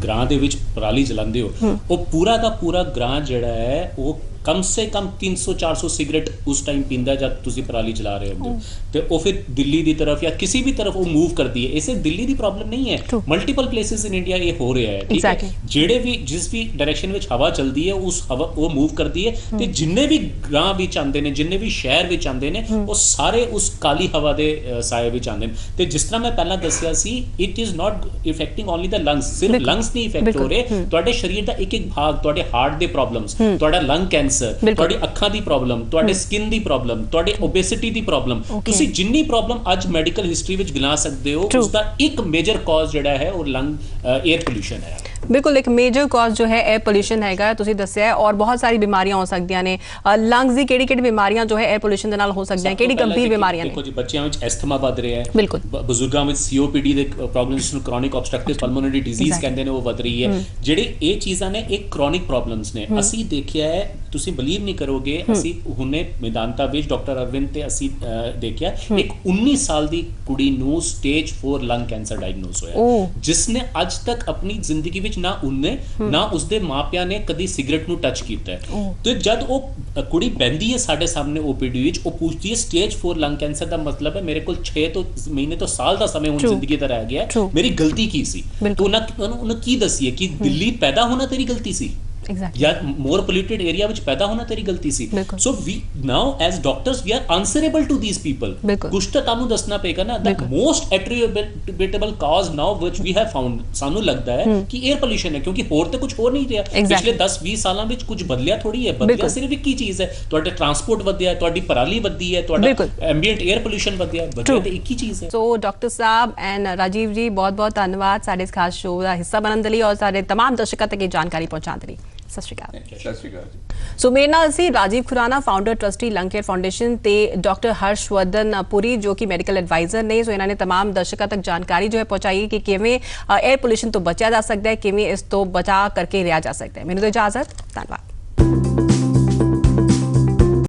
ਗ੍ਰਾਂ ਦੇ ਵਿੱਚ ਪਰਾਲੀ ਜਲਾਉਂਦੇ ਹੋ, ਉਹ ਪੂਰਾ ਦਾ ਪੂਰਾ ਗ੍ਰਾਂ ਜਿਹੜਾ ਹੈ ਉਹ कम से कम 300-400 सिगरेट उस टाइम पींदा जब तुसी पराली चला रहे होंगे तो वो फिर दिल्ली की तरफ या किसी भी तरफ वो मूव करती है। इसे दिल्ली की प्रॉब्लम नहीं है, मल्टीपल प्लेसेस इन इंडिया ये हो रहा है, ठीक है। जेड़े भी जिस भी डायरेक्शन में हवा चलती है उस हवा वो मूव करती है ते जिन्ने भी ग्रां विच आंदे ने, जिन्ने भी शहर विच आंदे ने, वो सारे उस काली हवा दे साए विच आंदे ने। ते जिस तरह मैं पहला दस्सिया सी, it is not affecting only the lungs, सिर्फ लंग्स नहीं इफेक्ट हो रहे, तुहाडे शरीर दा एक एक भाग, तुहाडे हार्ट दे प्रॉब्लम्स, तुहाडा लंग कैंसर, ਤੁਹਾਡੀ ਅੱਖਾਂ ਦੀ ਪ੍ਰੋਬਲਮ, ਤੁਹਾਡੇ ਸਕਿਨ ਦੀ ਪ੍ਰੋਬਲਮ, ਤੁਹਾਡੇ ਓਬੇਸਿਟੀ ਦੀ ਪ੍ਰੋਬਲਮ, ਤੁਸੀਂ ਜਿੰਨੀ ਪ੍ਰੋਬਲਮ ਅੱਜ ਮੈਡੀਕਲ ਹਿਸਟਰੀ ਵਿੱਚ ਗਿਣਾ ਸਕਦੇ ਹੋ, ਉਸ ਦਾ ਇੱਕ ਮੇਜਰ ਕਾਜ਼ ਜਿਹੜਾ ਹੈ ਉਹ ਲੰਗ 에ਅਰ ਪੋਲਿਊਸ਼ਨ ਹੈ। ਬਿਲਕੁਲ, ਇੱਕ ਮੇਜਰ ਕਾਜ਼ ਜੋ ਹੈ 에ਅਰ ਪੋਲਿਊਸ਼ਨ ਹੈਗਾ, ਤੁਸੀਂ ਦੱਸਿਆ, ਔਰ ਬਹੁਤ ਸਾਰੀ ਬਿਮਾਰੀਆਂ ਹੋ ਸਕਦੀਆਂ ਨੇ। ਲੰਗਸ ਦੀ ਕਿਹੜੀ ਬਿਮਾਰੀਆਂ ਜੋ ਹੈ 에ਅਰ ਪੋਲਿਊਸ਼ਨ ਦੇ ਨਾਲ ਹੋ ਸਕਦੀਆਂ, ਕਿਹੜੀ ਗੰਭੀਰ ਬਿਮਾਰੀਆਂ ਨੇ? ਦੇਖੋ ਜੀ, ਬੱਚਿਆਂ ਵਿੱਚ ਐਸਥਮਾ ਵੱਧ ਰਿਹਾ ਹੈ, ਬਿਲਕੁਲ, ਬਜ਼ੁਰਗਾਂ ਵਿੱਚ ਸੀਓਪੀਡੀ ਦੇ ਪ੍ਰੋਬਲਮਸ ਨੂੰ ਕ੍ਰੋਨਿਕ ਆਬਸਟ੍ਰਕਟਿਵ ਪਲਮੋਨਰੀ ਡਿਜ਼ੀਜ਼ ਕਹਿੰਦੇ ਨੇ, ਉਹ ਵੱਧ ਰਹੀ ਹੈ। ਜਿਹੜੇ ਇਹ ਚੀਜ਼ਾਂ ਨੇ ਇਹ ਕ੍ਰੋਨਿਕ ਪ੍ਰੋਬਲਮਸ ਨੇ। ਅਸੀਂ ਦੇਖਿਆ ਹੈ, ਤੁਸੀਂ ਬਲੀਵ ਨਹੀਂ ਕਰੋਗੇ, ਅਸੀਂ ਹੁਣੇ ਮੈਦਾਂਤਾ ਵਿੱਚ ਡਾਕਟਰ ਅਰਵਿੰਦ ਤੇ ਅਸੀਂ ਦੇਖਿਆ ਇੱਕ 19 ਸਾਲ ਦੀ ਕੁੜੀ ਨੂੰ ਸਟੇਜ 4 ਲੰਗ ਕੈਂਸਰ ਡਾਇਗਨੋਸ ਹੋਇਆ, ਜਿਸ ਨੇ ਅੱਜ ਤੱਕ ਆਪਣੀ ਜ਼ਿੰਦਗੀ ਵਿੱਚ ਨਾ ਉਹਨੇ ਨਾ ਉਸਦੇ ਮਾਪਿਆਂ ਨੇ ਕਦੀ ਸਿਗਰਟ ਨੂੰ ਟੱਚ ਕੀਤਾ ਹੈ। ਤੇ ਜਦ ਉਹ ਕੁੜੀ ਬੈੰਦੀ ਹੈ ਸਾਡੇ ਸਾਹਮਣੇ ਓਪੀਡੀ ਵਿੱਚ, ਉਹ ਪੁੱਛਦੀ ਹੈ ਸਟੇਜ 4 ਲੰਗ ਕੈਂਸਰ ਦਾ ਮਤਲਬ ਹੈ ਮੇਰੇ ਕੋਲ 6 ਤੋਂ ਮਹੀਨੇ ਤੋਂ ਸਾਲ ਦਾ ਸਮੇਂ ਹੁਣ ਜ਼ਿੰਦਗੀ ਦਾ ਰਹਿ ਗਿਆ, ਮੇਰੀ ਗਲਤੀ ਕੀ ਸੀ? तो उन्हें की दसी है कि दिल्ली पैदा होना तेरी गलती सी, Exactly. ਜਾਂ ਮੋਰ ਪੋਲਿਊਟਡ ਏਰੀਆ ਵਿੱਚ ਪੈਦਾ ਹੋਣਾ ਤੇਰੀ ਗਲਤੀ ਸੀ। ਬਿਲਕੁਲ। So we now as doctors we are answerable to these people. ਬਿਲਕੁਲ। ਕੁਝ ਤਾਂ ਤੁਹਾਨੂੰ ਦੱਸਣਾ ਪਏਗਾ ਨਾ। The most attributable cause now which we have found, ਸਾਨੂੰ ਲੱਗਦਾ ਹੈ ਕਿ 에ਅਰ ਪੋਲਿਊਸ਼ਨ ਹੈ, ਕਿਉਂਕਿ ਹੋਰ ਤੇ ਕੁਝ ਹੋ ਨਹੀਂ ਰਿਹਾ। ਪਿਛਲੇ 10-20 ਸਾਲਾਂ ਵਿੱਚ ਕੁਝ ਬਦਲਿਆ ਥੋੜੀ ਹੈ, ਬਦਲਿਆ ਸਿਰਫ ਇੱਕ ਹੀ ਚੀਜ਼ ਹੈ, ਤੁਹਾਡਾ ਟਰਾਂਸਪੋਰਟ ਵਧਿਆ, ਤੁਹਾਡੀ ਪਰਾਲੀ ਵਧੀ ਹੈ, ਤੁਹਾਡਾ ਐਂਬੀਐਂਟ 에ਅਰ ਪੋਲਿਊਸ਼ਨ ਵਧਿਆ, ਬਦਲਿਆ ਤੇ ਇੱਕ ਹੀ ਚੀਜ਼ ਹੈ। So doctor Sahib and Rajiv ਜੀ ਬਹੁਤ ਬਹੁਤ ਧੰਨਵਾਦ ਸਾਡੇ ਇਸ ਖਾਸ ਸ਼ੋਅ ਦਾ ਹਿੱਸਾ ਬਣਨ ਦੇ ਲਈ ਔਰ ਸਾਡੇ तमाम ਦਰਸ਼ਕਾਂ ਤੱਕ ਇਹ ਜਾਣਕਾਰੀ ਪਹੁੰਚਾਉਣ ਦੇ ਲਈ। ਸਤਿ ਸ਼੍ਰੀ ਅਕਾਲ। ਸਤਿ ਸ਼੍ਰੀ ਅਕਾਲ ਜੀ। ਸੋ ਮੇਰੇ ਨਾਲ ਸੀ ਰਾਜੀਵ ਖੁਰਾਨਾ, ਫਾਊਂਡਰ ਟਰਸਟੀ ਲੰਗ ਕੇਅਰ ਫਾਊਂਡੇਸ਼ਨ, ਤੇ ਡਾਕਟਰ ਹਰਸ਼ਵਰਧਨ ਪੁਰੀ ਜੋ ਕਿ ਮੈਡੀਕਲ ਐਡਵਾਈਜ਼ਰ ਨੇ। ਸੋ ਇਹਨਾਂ ਨੇ तमाम ਦਰਸ਼ਕਾਂ ਤੱਕ ਜਾਣਕਾਰੀ ਜੋ ਹੈ ਪਹੁੰਚਾਈ ਕਿ ਕਿਵੇਂ 에ਅਰ ਪੋਲਿਊਸ਼ਨ ਤੋਂ ਬਚਿਆ ਜਾ ਸਕਦਾ ਹੈ, ਕਿਵੇਂ ਇਸ ਤੋਂ ਬਚਾ ਕਰਕੇ ਰਿਹਾ ਜਾ ਸਕਦਾ ਹੈ। ਮੈਨੂੰ ਤਾਂ ਇਜਾਜ਼ਤ, ਧੰਨਵਾਦ।